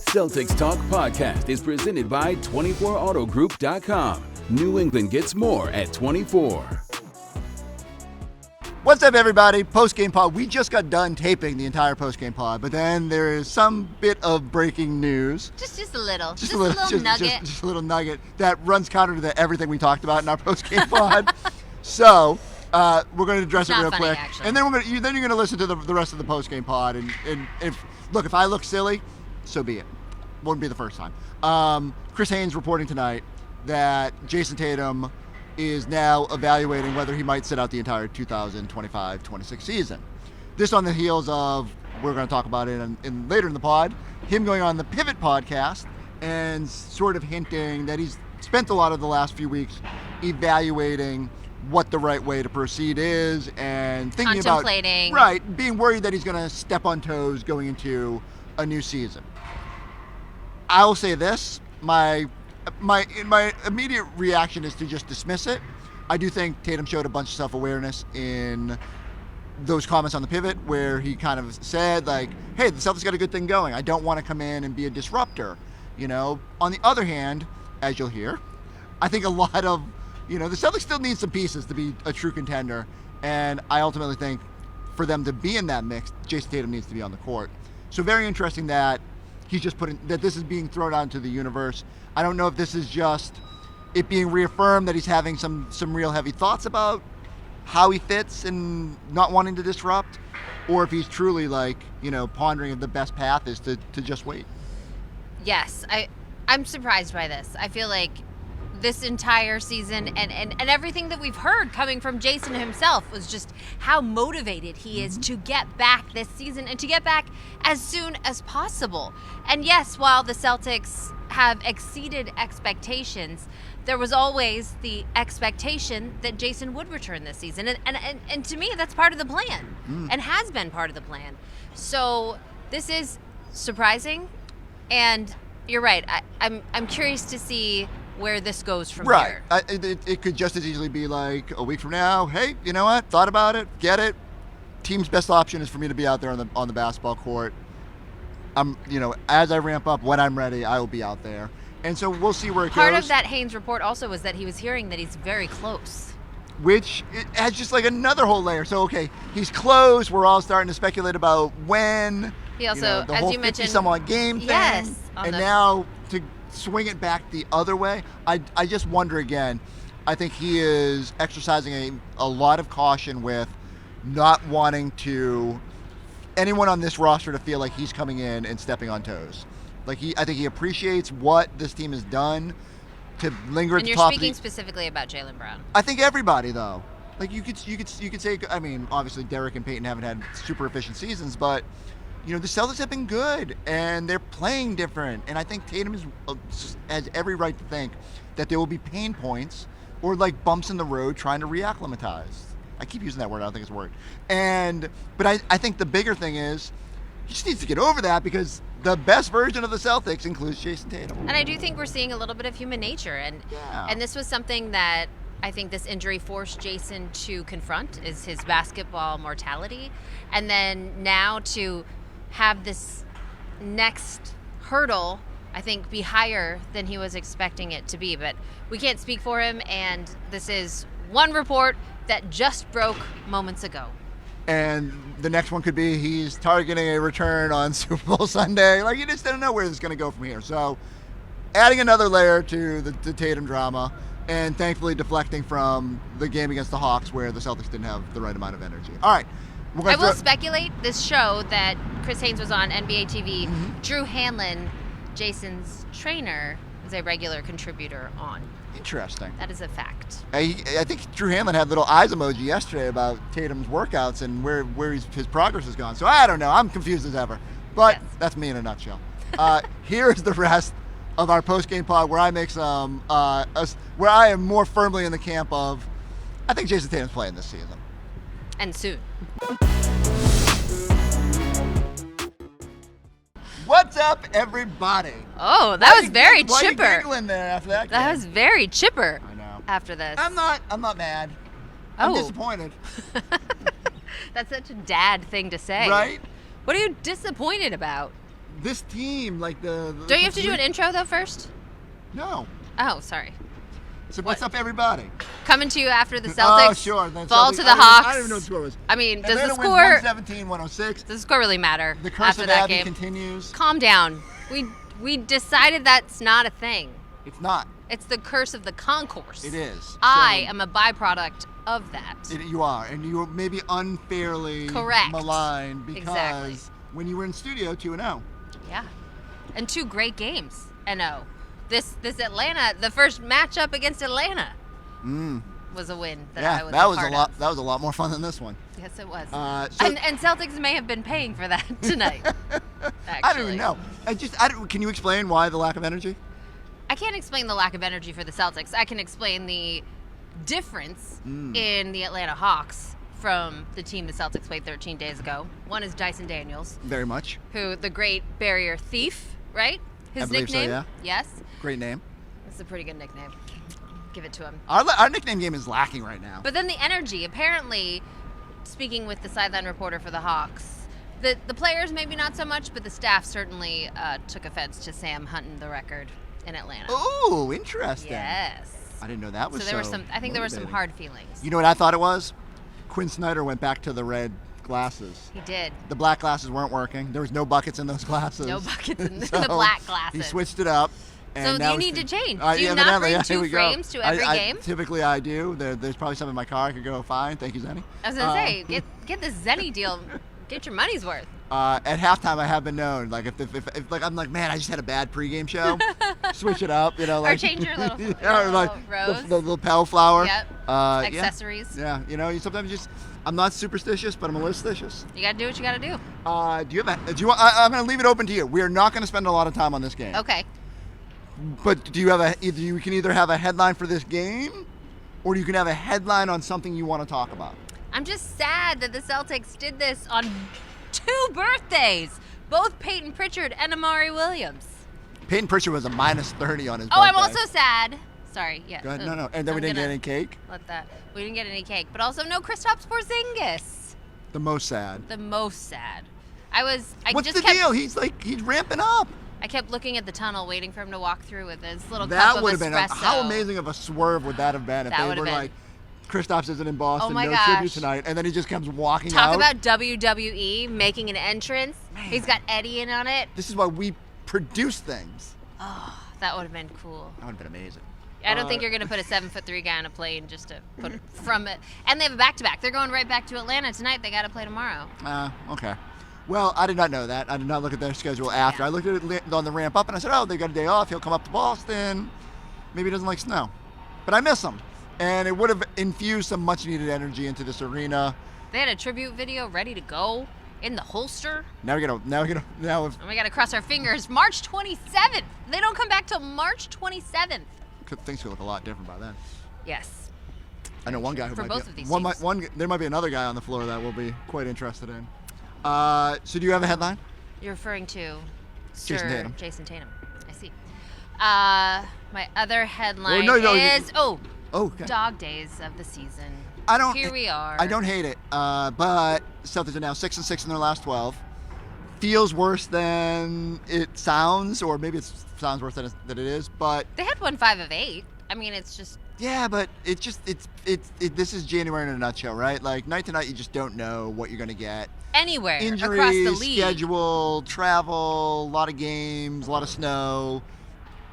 Celtics Talk podcast is presented by 24autogroup.com. New England gets more at 24. What's up, everybody? Post-game pod. We just got done taping the entire post-game pod, but then there is some bit of breaking news. Just a little. Just a little nugget. Just a little nugget that runs counter to everything we talked about in our post-game pod. So we're going to address it real quick, actually. and then you're going to listen to the rest of the post-game pod. And if I look silly, so be it. Won't be the first time. Chris Haynes reporting tonight that Jayson Tatum is now evaluating whether he might sit out the entire 2025-26 season. This on the heels of, we're going to talk about it in later in the pod, him going on the Pivot podcast and sort of hinting that he's spent a lot of the last few weeks evaluating what the right way to proceed is and thinking contemplating. Right, being worried that he's going to step on toes going into a new season. I will say this, my immediate reaction is to just dismiss it. I do think Tatum showed a bunch of self-awareness in those comments on the Pivot where he kind of said, like, hey, the Celtics got a good thing going. I don't want to come in and be a disruptor. On the other hand, as you'll hear, I think a lot of, the Celtics still need some pieces to be a true contender. And I ultimately think for them to be in that mix, Jayson Tatum needs to be on the court. So very interesting that he's just that this is being thrown out into the universe. I don't know if this is just it being reaffirmed that he's having some real heavy thoughts about how he fits and not wanting to disrupt, or if he's truly pondering if the best path is to just wait. Yes, I'm surprised by this. I feel like this entire season and everything that we've heard coming from Jayson himself was just how motivated he is to get back this season and to get back as soon as possible. And yes, while the Celtics have exceeded expectations, there was always the expectation that Jayson would return this season. And to me, that's part of the plan and has been part of the plan. So this is surprising. And you're right. I'm curious to see where this goes from here. Right. It could just as easily be like a week from now, hey, you know what? Thought about it. Get it. Team's best option is for me to be out there on the basketball court. As I ramp up, when I'm ready, I will be out there. And so we'll see where it goes. Part of that Haynes report also was that he was hearing that he's very close. Which it adds just another whole layer. So, okay, he's close. We're all starting to speculate about when. He also, the as whole you mentioned, 50-some-odd game thing. Yes. And now to swing it back the other way, I just wonder again. I think he is exercising a lot of caution with not wanting anyone on this roster to feel like he's coming in and stepping on toes. I think he appreciates what this team has done to linger at the top. And you're speaking specifically about Jaylen Brown. I think everybody, though. You could say, I mean, obviously Derek and Peyton haven't had super efficient seasons, but the Celtics have been good and they're playing different. And I think Tatum has every right to think that there will be pain points or bumps in the road trying to reacclimatize. I keep using that word. I don't think it's a word. But I think the bigger thing is he just needs to get over that because the best version of the Celtics includes Jayson Tatum. And I do think we're seeing a little bit of human nature. And this was something that I think this injury forced Jayson to confront is his basketball mortality. And then now to have this next hurdle, I think, be higher than he was expecting it to be. But we can't speak for him, and this is one report that just broke moments ago. And the next one could be he's targeting a return on Super Bowl Sunday. You just don't know where this is going to go from here. So adding another layer to the Tatum drama and thankfully deflecting from the game against the Hawks where the Celtics didn't have the right amount of energy. All right. I will speculate this show that Chris Haynes was on NBA TV, Drew Hanlon, Jayson's trainer, is a regular contributor on. Interesting. That is a fact. I think Drew Hanlon had little eyes emoji yesterday about Tatum's workouts and where his progress has gone. So I don't know. I'm confused as ever. But yes. That's me in a nutshell. Here's the rest of our post-game pod where I make where I am more firmly in the camp of I think Jayson Tatum's playing this season. And soon. What's up, everybody? Oh, that was very chipper. Why are you giggling there after that? That was very chipper. I know. After this. I'm not mad. I'm disappointed. That's such a dad thing to say. Right? What are you disappointed about? this team, like the Don't you have to do an intro though first? No. Oh, sorry. So what's up, everybody? Coming to you after the Celtics Oh, sure. Then fall Celtics- to the I Hawks. don't even know what the score was. I mean, does Atlanta the wins score 117-106. does the score really matter The curse after of that Abby game? continues. Calm down. We decided that's not a thing. It's not. It's the curse of the concourse. It is. I So- am a byproduct of that. You are, and you may be unfairly Correct. maligned because Exactly. when you were in studio 2-0. Yeah. And 2 great games. And this Atlanta, the first matchup against Atlanta was a win that I was that was part a lot. of. That was a lot more fun than this one. Yes, it was. So- and Celtics may have been paying for that tonight. I don't even know. Can you explain why the lack of energy? I can't explain the lack of energy for the Celtics. I can explain the difference in the Atlanta Hawks from the team the Celtics played 13 days ago. One is Jayson Daniels, Very much. who the great barrier thief, right? His I believe so, nickname. yeah. Yes. Great name. It's a pretty good nickname. Give it to him. Our nickname game is lacking right now. But then the energy, apparently, speaking with the sideline reporter for the Hawks, the players maybe not so much, but the staff certainly took offense to Sam hunting the record in Atlanta. Ooh, interesting. Yes. I didn't know that was So there were some. I think there were some motivating. hard feelings. You know what I thought it was? Quinn Snyder went back to the red glasses. He did. The black glasses weren't working. There was no buckets in those glasses. No buckets in So the black glasses. He switched it up. And So now you he's- need to change. Uh, Do you not evidently, bring yeah, 2 here we go. frames to every game? Typically I do. There's probably some in my car. I could go, fine. Thank you, Zenny. I was gonna say, get this Zenny deal. Get your money's worth. At halftime, I have been known. Like if like I'm like, man, I just had a bad pregame show. Switch it up, like change your little- your or like little rose. the little flower. Yep. Yeah. Accessories. Yeah, you sometimes just. I'm not superstitious, but I'm a little stitious. You gotta do what you gotta do. Do you have? Do you want? I'm gonna leave it open to you. We are not gonna spend a lot of time on this game. Okay. But do you have you can either have a headline for this game, or you can have a headline on something you want to talk about. I'm just sad that the Celtics did this on 2 birthdays. Both Peyton Pritchard and Amari Williams. Peyton Pritchard was a -30 on his Oh, I'm birthday. also sad. Sorry, yeah. Go ahead. No. And then we didn't get any cake. We didn't get any cake, but also no Kristaps Porzingis. The most sad. The most sad. What's the deal? He's ramping up. I kept looking at the tunnel, waiting for him to walk through with his little cup That of would have been espresso. how amazing of a swerve would that have been if That they would were have been. like, Kristaps isn't in Boston, Oh my no gosh. tribute tonight, and then he just comes walking Talk out. about WWE making an entrance. He's got Eddie in on it. This is why we produce things. Oh, that would have been cool. That would have been amazing. I don't think you're going to put a 7'3" guy on a plane just to put it from it. And they have a back-to-back. They're going right back to Atlanta tonight. They got to play tomorrow. Okay. Well, I did not know that. I did not look at their schedule after. Yeah. I looked at it on the ramp up, and I said, oh, they got a day off. He'll come up to Boston. Maybe he doesn't like snow. But I miss him. And it would have infused some much-needed energy into this arena. They had a tribute video ready to go in the holster. Now we got And we got to cross our fingers. March 27th. They don't come back till March 27th. things could look a lot different by then. Yes. I know one guy who For might both be, of these one, teams. might, one. There might be another guy on the floor that we'll be quite interested in. So do you have a headline? You're referring to Jayson Sir Tatum. Jayson Tatum. I see. My other headline no, is Oh, okay. dog days of the season. Here we are. I don't hate it, but Celtics are now 6-6 in their last 12. Feels worse than it sounds, or maybe it sounds worse than it is. But They had won 5 of 8. I mean, it's just yeah, but this is January in a nutshell, right? Like night to night, you just don't know what you're gonna get. anywhere Injuries, across the league. schedule, travel, a lot of games, a lot of snow.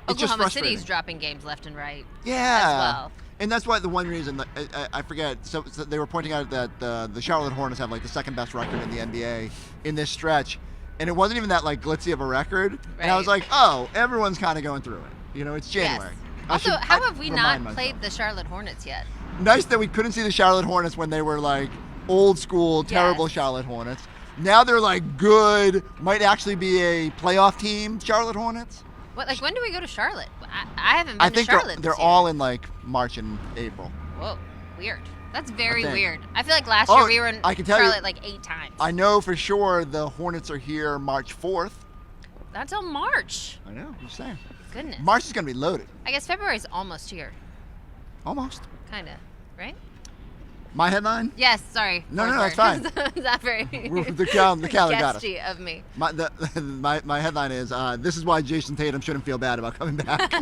It's just Oklahoma frustrating. City's dropping games left and right. Yeah. As well. And that's why the one reason that I forget. So they were pointing out that the Charlotte Hornets have like the second best record in the NBA in this stretch, and it wasn't even that like glitzy of a record. And I was Right. like, oh, everyone's kind of going through it. It's January. Yes. I Also, should- how I have we remind not myself. played the Charlotte Hornets yet? Nice that we couldn't see the Charlotte Hornets when they were like old school, terrible Yes. Charlotte Hornets. Now they're like good, might actually be a playoff team, Charlotte Hornets. What? Like, when do we go to Charlotte? I haven't been I to think Charlotte. they're this year. all in like March and April. Whoa, weird. That's very think. weird. I feel like last Oh, year we were in I can tell you- Charlotte like 8 times. I know for sure the Hornets are here March 4th. Not till March. I know, I'm just saying. Goodness. March is going to be loaded. I guess February's almost here. Almost. Kind of, right? My headline? Yes, sorry. No, that's fine. Not very The calendar got us. guesty of me. My headline is, this is why Jayson Tatum shouldn't feel bad about coming back.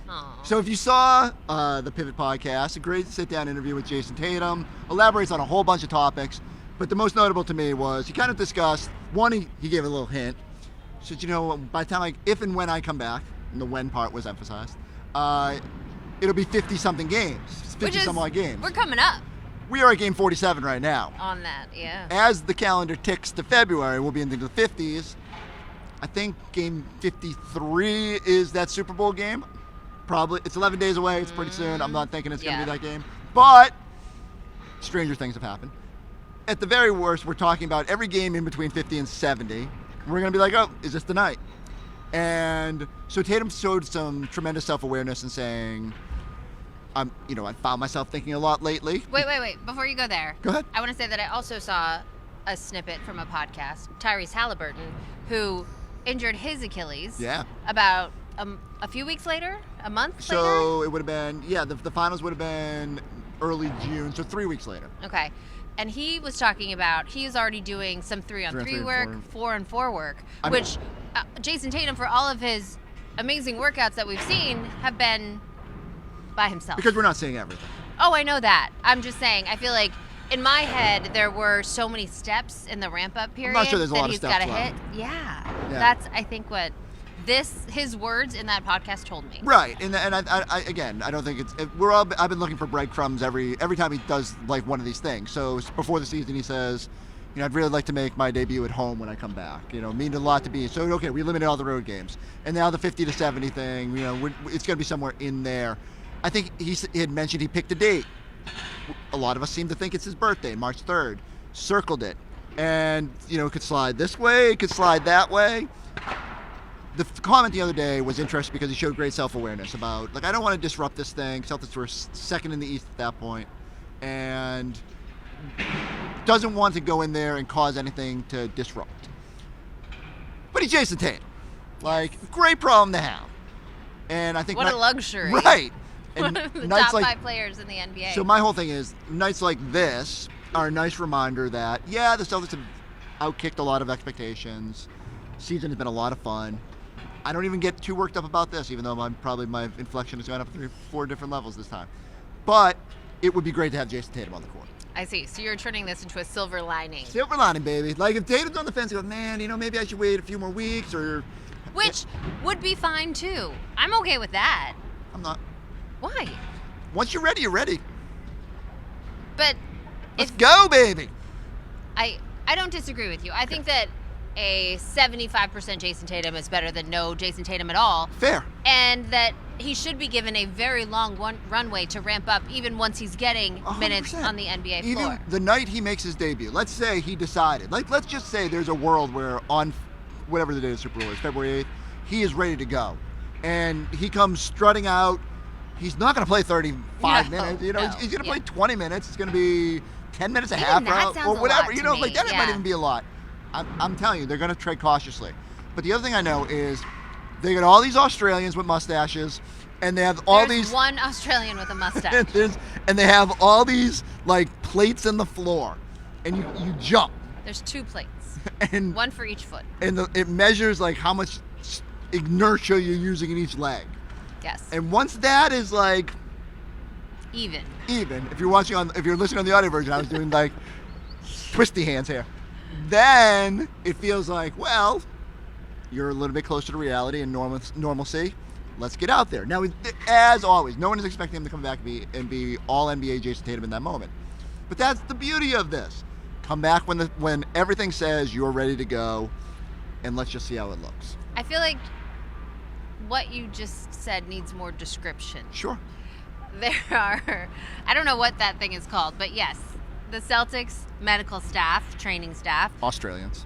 Aw. So if you saw the Pivot podcast, a great sit-down interview with Jayson Tatum, elaborates on a whole bunch of topics, but the most notable to me was he kind of discussed, one, he gave a little hint. He said, by the time if and when I come back, and the when part was emphasized, it'll be 50-something games, 50-some-odd games. We're coming up We are at game 47 right now. on that, yeah. As the calendar ticks to February, we'll be into the 50s. I think game 53 is that Super Bowl game. Probably. It's 11 days away. It's pretty soon. I'm not thinking it's going to be that game. But stranger things have happened. At the very worst, we're talking about every game in between 50 and 70. We're going to be like, oh, is this the night? And so Tatum showed some tremendous self-awareness in saying, I found myself thinking a lot lately. Wait. Before you go there. Go ahead. I want to say that I also saw a snippet from a podcast, Tyrese Halliburton, who injured his Achilles. Yeah. About a few weeks later? A month later? So it would have been, the finals would have been early June, so 3 weeks later. Okay. And he was talking about he's already doing some 3-on-3 work, 4-on-4 work, which Jayson Tatum, for all of his amazing workouts that we've seen, have been by himself. Because we're not seeing everything. Oh, I know that. I'm just saying, I feel like in my head there were so many steps in the ramp-up period I'm not sure there's a lot of he's steps got to left. hit. Yeah. That's, I think, what his words in that podcast told me. Right, and I don't think I've been looking for breadcrumbs every time he does like one of these things. So before the season, he says, I'd really like to make my debut at home when I come back. Mean a lot to me. So okay, we eliminated all the road games, and now the 50 to 70 thing. It's going to be somewhere in there. I think he had mentioned he picked a date. A lot of us seem to think it's his birthday, March 3rd. Circled it, and it could slide this way, it could slide that way. The comment the other day was interesting because he showed great self-awareness about, I don't want to disrupt this thing. Celtics were second in the East at that point, and doesn't want to go in there and cause anything to disrupt. But he's Jayson Tatum. Great problem to have. And I think what a luxury. Right. One of the top 5 players in the NBA. So my whole thing is, nights like this are a nice reminder that, the Celtics have outkicked a lot of expectations. Season has been a lot of fun. I don't even get too worked up about this, even though my inflection has gone up 3 or 4 different levels this time. But it would be great to have Jayson Tatum on the court. I see. So you're turning this into a silver lining. Silver lining, baby. If Tatum's on the fence, you go, man, maybe I should wait a few more weeks, or... Which would be fine, too. I'm okay with that. I'm not. Why? Once you're ready, you're ready. But Let's go, baby. I don't disagree with you. I think that a 75% Jayson Tatum is better than no Jayson Tatum at all. Fair. And that he should be given a very long runway to ramp up even once he's getting 100%. Minutes on the NBA floor. Even the night he makes his debut, let's say he decided, let's just say there's a world where on whatever the day of the Super Bowl is, February 8th, he is ready to go. And he comes strutting out. He's not going to play 35 minutes. He's going to play 20 minutes. It's going to be 10 minutes a half or whatever. That might even be a lot. I'm telling you, they're going to trade cautiously. But the other thing I know is they got all these Australians with mustaches, and they have all There's these... one Australian with a mustache. and they have all these, plates in the floor. And you jump. There's 2 plates. And one for each foot. And it measures, how much inertia you're using in each leg. Yes. And once that is, even. If you're listening on the audio version, I was doing, twisty hands here. Then it feels like, well, you're a little bit closer to reality and normalcy. Let's get out there. Now, as always, no one is expecting him to come back and be all NBA Jayson Tatum in that moment. But that's the beauty of this. Come back when everything says you're ready to go, and let's just see how it looks. I feel like what you just said needs more description. Sure. I don't know what that thing is called, but yes, the Celtics medical staff, training staff, Australians,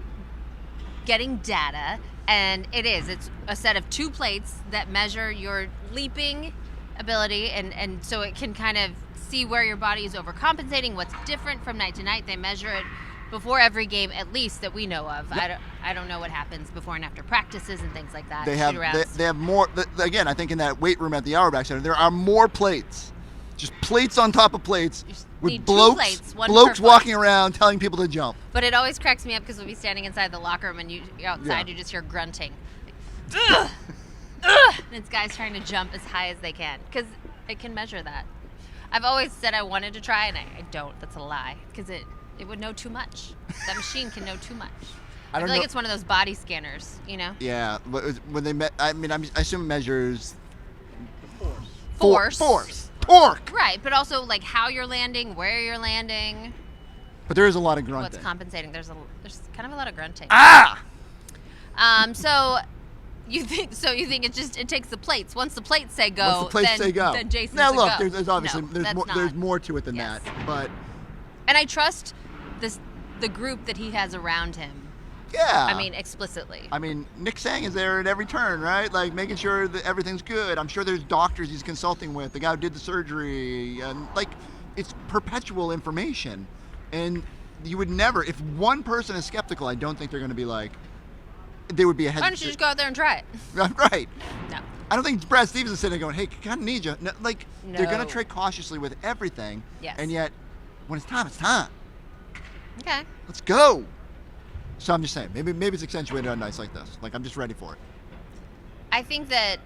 getting data, and it's a set of 2 plates that measure your leaping ability, and so it can kind of see where your body is overcompensating, what's different from night to night. They measure it before every game, at least that we know of. Yep. I don't know what happens before and after practices and things like that. They have more. Again, I think in that weight room at the Auerbach Center, there are more plates Just plates on top of plates with need 2 blokes, plates, one per blokes foot. walking around telling people to jump. But it always cracks me up because we'll be standing inside the locker room and you're outside, Yeah. you just hear grunting. Ugh! Ugh! And it's guys trying to jump as high as they can because it can measure that. I've always said I wanted to try, and I don't. That's a lie because it would know too much. That machine can know too much. I feel like it's one of those body scanners, you know? Yeah, but when they I assume it measures Force. torque. Right, but also like how you're landing, where you're landing, But there is a lot of grunting. what's compensating. There's kind of a lot of grunting. Ah! So you think it takes the plates. Once the plates say go, Once the plates say go. then Jason's now a look, go. there's obviously No, there's that's more not. there's more to it than Yes. that. But And I trust the group that he has around him. yeah. I mean, explicitly. I mean, Nick Sang is there at every turn, right? Like making sure that everything's good. I'm sure there's doctors he's consulting with, the guy who did the surgery, and like it's perpetual information. And you would never, if one person is skeptical, I don't think they're going to be like, they would be a Why don't you just go out there and try it? Right. No. I don't think Brad Stevens is sitting there going, hey, kind of need you. No, like, they're going No. to tread cautiously with everything. Yes. And yet, when it's time, it's time. Okay. Let's go. So I'm just saying, maybe it's accentuated on nights like this. Like, I'm just ready for it. I think that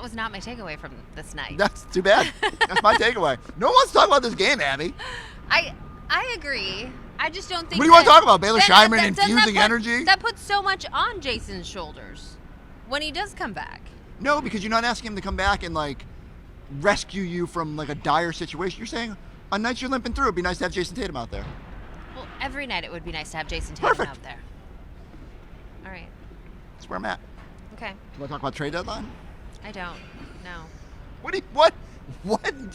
was not my takeaway from this night. That's too bad. That's my takeaway. No one wants to talk about this game, Abby. I agree. I just don't think. What do you want to talk about? Baylor then- Scheinman then that infusing put- energy? That puts so much on Jason's shoulders when he does come back. No, because you're not asking him to come back and, like, rescue you from, like, a dire situation. You're saying, on nights you're limping through, it'd be nice to have Jayson Tatum out there. Well, every night it would be nice to have Jayson Tatum Perfect. out there. All right. That's where I'm at. Okay. You want to talk about trade deadline? I don't. No. What do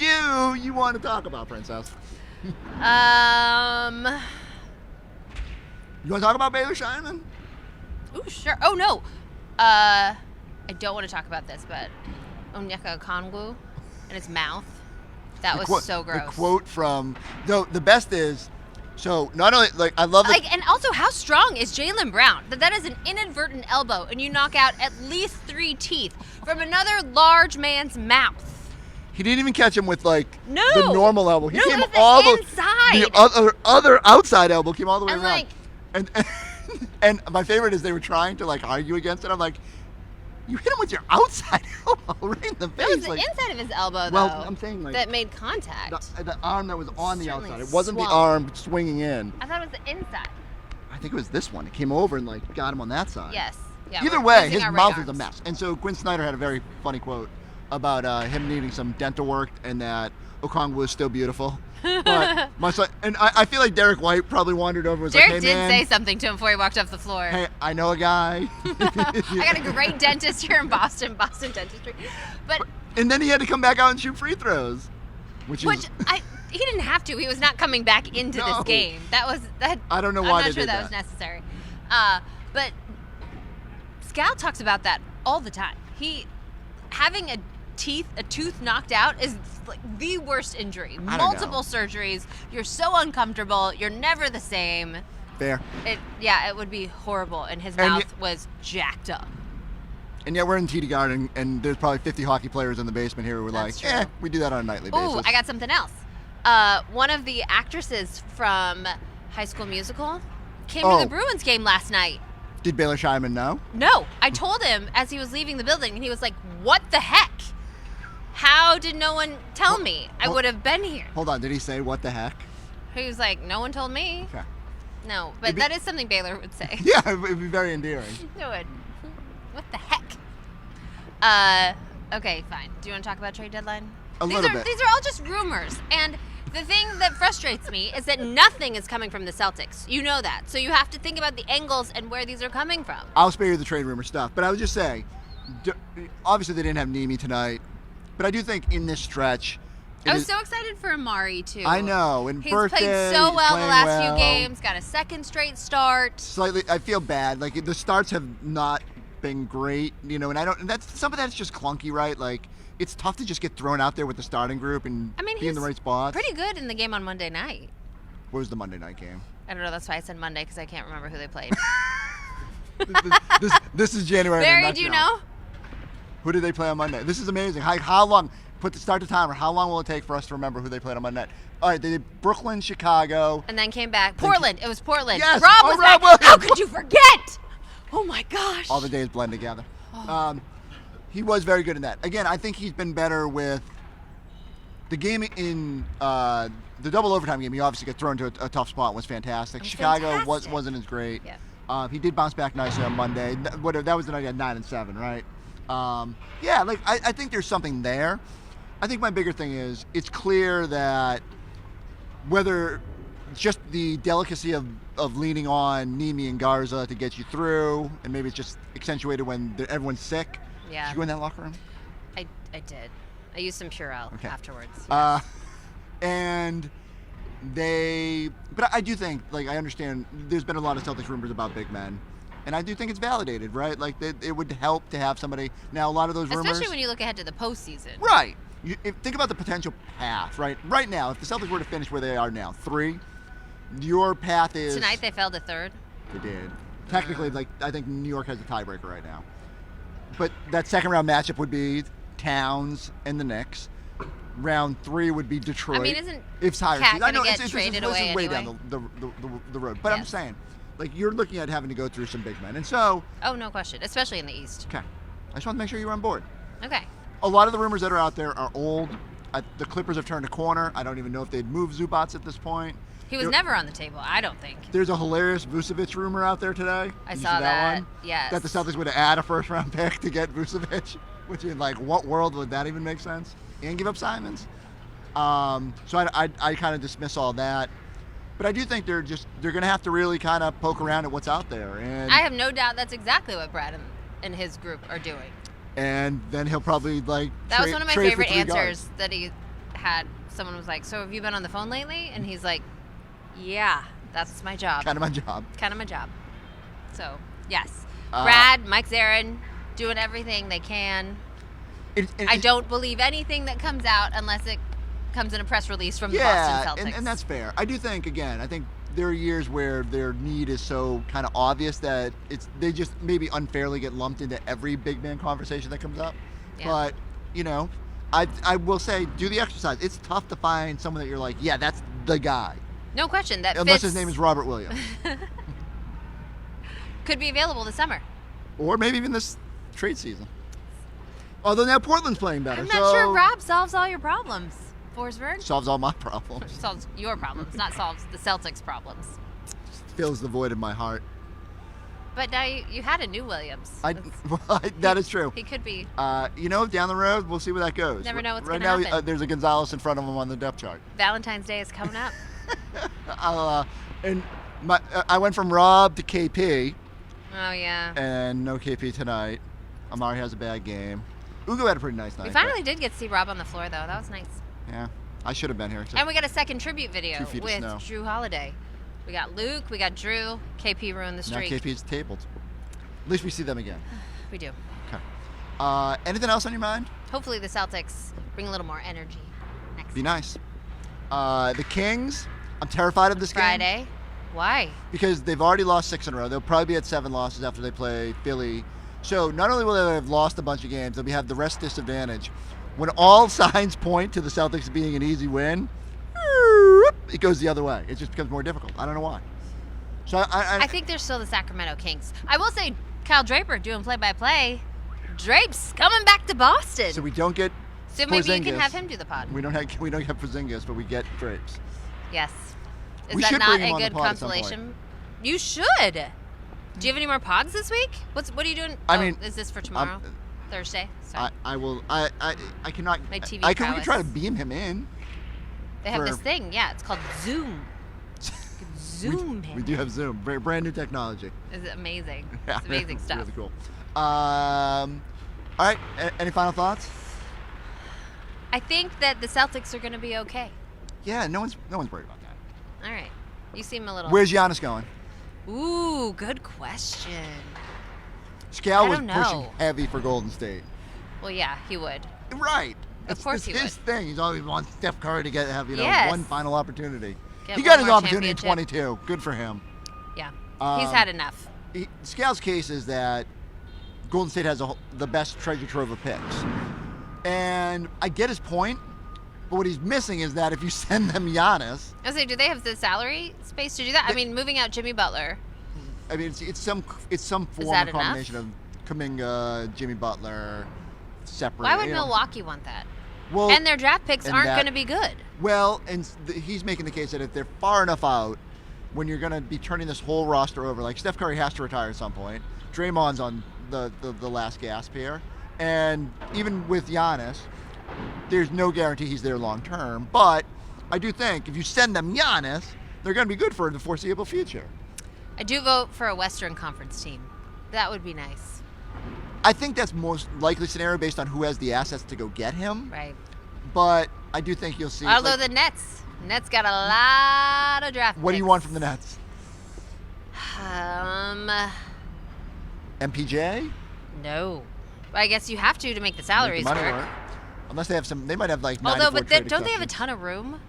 you want to talk about, Princess? You want to talk about Baylor Scheinman? Ooh, sure. Oh no. I don't want to talk about this, but Onyeka Okongwu and his mouth. That was so gross. The quote from the best is, so not only like I love it. And also how strong is Jaylen Brown? That is an inadvertent elbow, and you knock out at least 3 teeth from another large man's mouth. He didn't even catch him with like No. the normal elbow. He No, came it was the all inside. the other outside elbow came all the way And, around. like- And my favorite is they were trying to like argue against it. I'm like, you hit him with your outside elbow right in the face. It was the like, inside of his elbow, well, though. I'm saying like that made contact. the arm that was on the Certainly outside. It wasn't swung. the arm swinging in. I thought it was the inside. I think it was this one. It came over and like got him on that side. Yes. Yeah, Either we're way, using his our mouth is a radars. mess. And so Quinn Snyder had a very funny quote about him needing some dental work and that Okongwu is still beautiful. But my son, and I feel like Derek White probably wandered over and was Derek like, hey, did man, say something to him before he walked off the floor. hey, I know a guy. I got a great dentist here in Boston Dentistry. But And then he had to come back out and shoot free throws. Which he didn't have to. He was not coming back into No. this game. That I don't know I'm why not they sure did that was that. necessary. But Scal talks about that all the time. He having a tooth knocked out is like the worst injury. I don't Multiple know. surgeries. You're so uncomfortable. You're never the same. Fair. It would be horrible. And his And mouth was jacked up. And yet we're in TD Garden and there's probably 50 hockey players in the basement here who are That's like, true. we do that on a nightly basis. Ooh, I got something else. One of the actresses from High School Musical came to the Bruins game last night. Did Baylor Scheinman know? No, I told him as he was leaving the building, and he was like, "What the heck? How did no one tell me? I would have been here." Hold on, did he say what the heck? He was like, "No one told me." Okay. No, but that is something Baylor would say. Yeah, it would be very endearing. It would. What the heck? Okay, fine. Do you want to talk about trade deadline? A little bit. These are all just rumors, and the thing that frustrates me is that nothing is coming from the Celtics. You know that. So you have to think about the angles and where these are coming from. I'll spare you the trade rumor stuff, but I would just say, obviously they didn't have Nemi tonight, but I do think in this stretch, I was so excited for Amari, too. I know, and He's birthday, played so he's well the playing last well. few games, got a second straight start. Slightly, I feel bad. Like the starts have not been great, you know, and and that's some of that's just clunky, right? Like it's tough to just get thrown out there with the starting group and be in the right spots. Pretty good in the game on Monday night. What was the Monday night game? I don't know. That's why I said Monday because I can't remember who they played. this is January. in a Barry, do you nutshell. know? Who did they play on Monday? This is amazing. How long? Start the timer. How long will it take for us to remember who they played on Monday night? All right, they did Brooklyn, Chicago. And then came back. Portland. It was Portland. Yes. Rob was back. Williams. How could you forget? Oh, my gosh. All the days blend together. He was very good in that. Again, I think he's been better with the game in the double overtime game. He obviously got thrown to a tough spot and was fantastic. Chicago wasn't as great. Yeah. He did bounce back nicely on Monday. That was the night he had 9 and 7, right? I think there's something there. I think my bigger thing is it's clear that whether just the delicacy of leaning on Nimi and Garza to get you through, and maybe it's just accentuated when everyone's sick. Yeah. Did you go in that locker room? I did. I used some Purell afterwards. Yes. But I do think, I understand there's been a lot of Celtics rumors about big men. And I do think it's validated, right? It would help to have somebody. Now, a lot of those rumors. Especially when you look ahead to the postseason. Right. Think about the potential path, right? Right now, if the Celtics were to finish where they are now, 3, your path is. Tonight they fell to 3rd. They did. Technically, I think New York has a tiebreaker right now. But that second round matchup would be Towns and the Knicks. Round 3 would be Detroit. I mean, isn't Cat going to get traded away way anyway? down the road. But I'm saying, you're looking at having to go through some big men. And so... Oh, no question. Especially in the East. Okay. I just want to make sure you're on board. Okay. A lot of the rumors that are out there are old. The Clippers have turned a corner. I don't even know if they'd move Zubats at this point. He was never on the table, I don't think. There's a hilarious Vucevic rumor out there today. I saw that. One? Yes. That the Celtics would add a first-round pick to get Vucevic, which in what world would that even make sense? And give up Simons. So I kind of dismiss all that. But I do think they're going to have to really kind of poke around at what's out there. And I have no doubt that's exactly what Brad and his group are doing. And then he'll probably That was one of my favorite answers guards. that he had. Someone was like, "So have you been on the phone lately?" And he's like, "Yeah, that's my job. Kind of my job. So yes, Brad, Mike Zarin, doing everything they can. I don't believe anything that comes out unless it comes in a press release from the Boston Celtics. And that's fair. I do think, again, there are years where their need is so kind of obvious that they just maybe unfairly get lumped into every big man conversation that comes up. Yeah. But, I will say, do the exercise. It's tough to find someone that you're like, yeah, that's the guy. No question. Unless his name is Robert Williams. Could be available this summer. Or maybe even this trade season. Although now Portland's playing better. I'm not sure Rob solves all your problems. Forsberg? Solves all my problems. Solves your problems, not solves the Celtics' problems. Fills the void in my heart. But now you had a new Williams. That is true. He could be. Down the road, we'll see where that goes. Never know what's going to happen. Right now, there's a Gonzalez in front of him on the depth chart. Valentine's Day is coming up. I went from Rob to KP. Oh, yeah. And no KP tonight. Amari has a bad game. Ugo had a pretty nice night. We finally did get to see Rob on the floor, though. That was nice. Yeah, I should have been here. And we got a second tribute video 2 feet of snow. with Drew Holiday. We got Luke, we got Drew. KP ruined the streak. Now KP's tabled. At least we see them again. We do. Okay. Anything else on your mind? Hopefully the Celtics bring a little more energy next Be nice. The Kings, I'm terrified of this Friday. game. Why? Because they've already lost 6 in a row. They'll probably be at 7 losses after they play Philly. So not only will they have lost a bunch of games, they'll have the rest disadvantage. When all signs point to the Celtics being an easy win, it goes the other way. It just becomes more difficult. I don't know why. So I think they're still the Sacramento Kings. I will say Kyle Draper doing play-by-play. Drapes coming back to Boston. So we don't get So maybe Porzingis. you can have him do the pod. We don't have Porzingis, but we get Drapes. Yes. Is We that should not bring him a on the good pod at some consolation? You should. Do you have any more pods this week? What are you doing? Is this for tomorrow? Thursday? Sorry. I will. I cannot. My TV I can prowess. try to beam him in. They have this thing. Yeah, it's called Zoom. Zoom him. We do have Zoom. Brand new technology. It's amazing. Yeah, It's amazing stuff. Really cool. All right. Any final thoughts? I think that the Celtics are going to be okay. Yeah. No one's worried about that. All right. You seem a little. Where's Giannis going? Ooh, good question. Scal was don't pushing know. heavy for Golden State. Well, yeah, he would. Right. Of course it's he his would. thing. He's always wants Steph Curry to have Yes. one final opportunity. Get He one got his more opportunity in championship. 22. Good for him. Yeah. He's had enough. Scal's case is that Golden State has the best treasure trove of picks. And I get his point, but what he's missing is that if you send them Giannis, I was like, do they have the salary space to do that? I mean, moving out Jimmy Butler. I mean, it's some form that of combination of Kuminga, Jimmy Butler, separate. Why would Milwaukee want that? Well, and their draft picks aren't going to be good. Well, and he's making the case that if they're far enough out, when you're going to be turning this whole roster over, like Steph Curry has to retire at some point. Draymond's on the last gasp here. And even with Giannis, there's no guarantee he's there long term. But I do think if you send them Giannis, they're going to be good for the foreseeable future. I do vote for a Western Conference team. That would be nice. I think that's most likely scenario based on who has the assets to go get him. Right. But I do think you'll see. Although the Nets got a lot of draft What picks. do you want from the Nets? MPJ? No. I guess you have to make the salaries Make the money work. Unless they have some, they might have like 94 Although, but trade don't they have a exceptions. ton of room?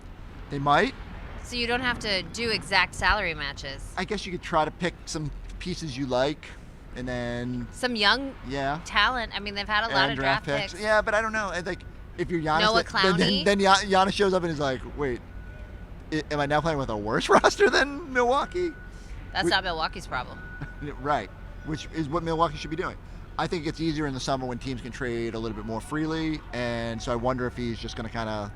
They might. So you don't have to do exact salary matches. I guess you could try to pick some pieces you like, and then Some young talent. I mean, they've had a lot of draft picks. Yeah, but I don't know. Like, if you're Giannis, Noah Clowney. then Giannis shows up and is like, wait, am I now playing with a worse roster than Milwaukee? That's not Milwaukee's problem. Right, which is what Milwaukee should be doing. I think it's easier in the summer when teams can trade a little bit more freely, and so I wonder if he's just going to kind of,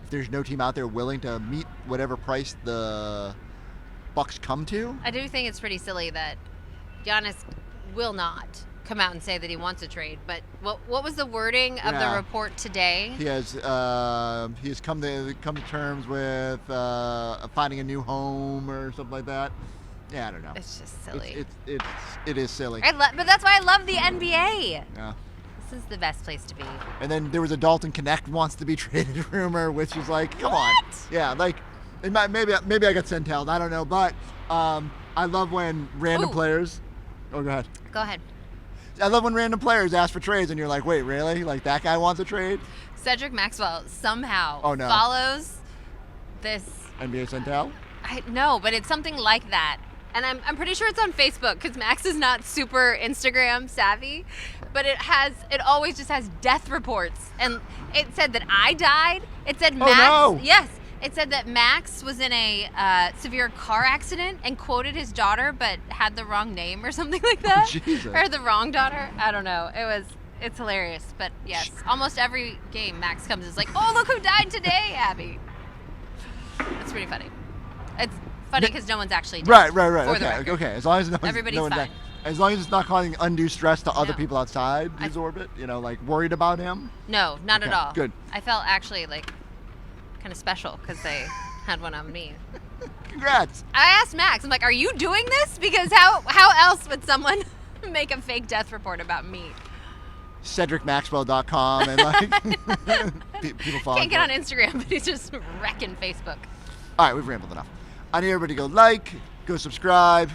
if there's no team out there willing to meet whatever price the Bucks come to. I do think it's pretty silly that Giannis will not come out and say that he wants a trade. But what was the wording of the report today? He has come to terms with finding a new home or something like that. Yeah, I don't know. It's just silly. It is silly. But that's why I love the NBA. Yeah. This is the best place to be. And then there was a Dalton Connect wants to be traded rumor, which is like, come on. Yeah, like maybe I got sent-tailed. I don't know, but I love when random players. Oh, go ahead. Go ahead. I love when random players ask for trades, and you're like, wait, really? Like that guy wants a trade? Cedric Maxwell somehow no. follows this. NBA sent-tail? No, but it's something like that. And I'm pretty sure it's on Facebook because Max is not super Instagram savvy, but it always just has death reports. And it said that I died. It said Max. Oh, no. Yes. It said that Max was in a severe car accident and quoted his daughter, but had the wrong name or something like that. Jesus. Or the wrong daughter. I don't know. It's hilarious. But yes, almost every game Max comes is like, oh, look who died today, Abby. That's pretty funny. It's funny because no one's actually dead. Right. Okay. As long as everybody's fine. As long as it's not causing undue stress to other people outside his orbit, like worried about him. No, not at all. Good. I felt actually like kind of special because they had one on me. Congrats. I asked Max, I'm like, are you doing this? Because how else would someone make a fake death report about me? CedricMaxwell.com and like people follow. Can't get on Instagram, but he's just wrecking Facebook. All right, we've rambled enough. I need everybody to go go subscribe.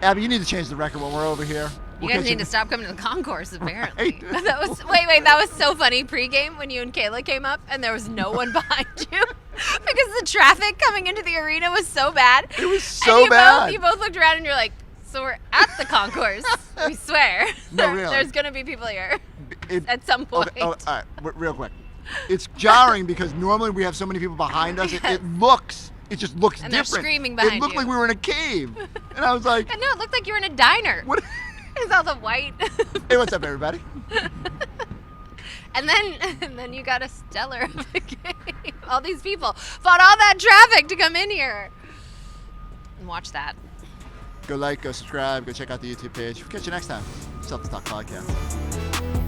Abby, you need to change the record when we're over here. You guys need to stop coming to the concourse, apparently. Right? That was so funny pregame when you and Kayla came up and there was no one behind you because the traffic coming into the arena was so bad. It was so bad. You both looked around and you're like, so we're at the concourse. We swear. No, really. There's going to be people here at some point. Okay, all right, real quick. It's jarring because normally we have so many people behind us. Yes. It just looks and different. They're screaming behind you. It looked like we were in a cave. And I was like... No, it looked like you were in a diner. What? It's all the white. Hey, what's up, everybody? And then you got a stellar of the game. All these people fought all that traffic to come in here and watch that. Go subscribe, go check out the YouTube page. We'll catch you next time. Celtics Talk Podcast.